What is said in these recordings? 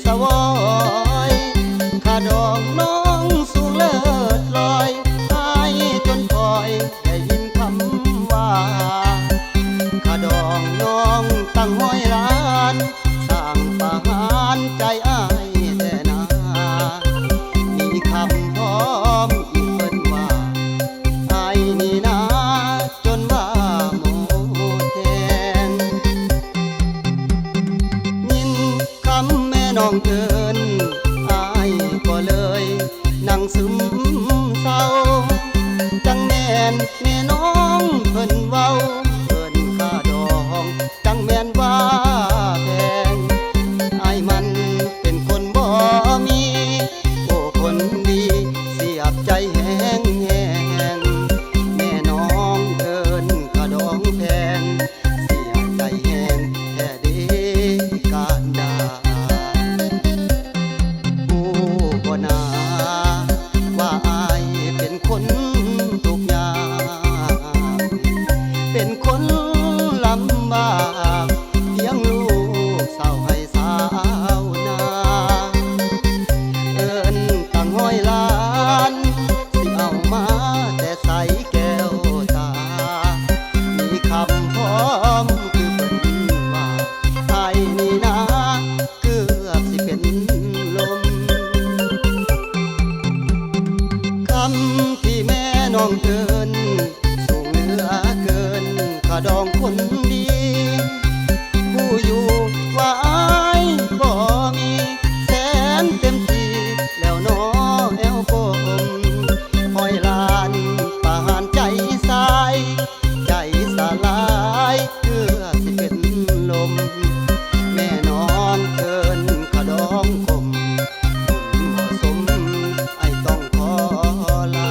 สวอยข้าดองน้องสูงเลิศลอยหายจนคอยได้ยินคำว่าข้าดองน้องตั้งห้อยร้านสร้างประหารใจอ้ายแต่นามีคำพร้อมอีกเพิ่นว่าอ้ายนี่นาจนว่าโมแทนยินคำแม่น้องเอิ้นอ้ายก็เลยนั่งซึมเศร้าจังแม่นแม่น้องเพิ่นเว้าเอิ้นข้าดองจังแม่นว่าแพงอ้ายมันเป็นคนบ่มีโอ้คนดีเสียบใจแห้งแห้งแม่น้องเอิ้นข้าดองแพงเสียบใจแห้งแท้เด้การดาผู้บ่นาว่าอ้ายเป็นคนทุกข์ยากเป็นคนลำบากเพียงลูกสาวให้สาวนาเอิ้นตั้งห้อยล้านสิเอามาแต่ใสแก้วตามีคำพร้อมคือเพิ่นว่าไอ้นี่นะเกือบสิเป็นลมคำที่แม่น้องเอิ้นสูงเหลือเกินข้าดองคนดีผู้อยู่ว่าอ้ายบ่มีแสนเต็มที่แล้วน้อแอวกลมห้อยลานประหารใจสายใจสลายเพื่อสิเป็นลมแม่น้องเอิ้นข้าดองคมเหมาะสมไอ้ต้องขอลา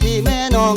ที่แม่น้อง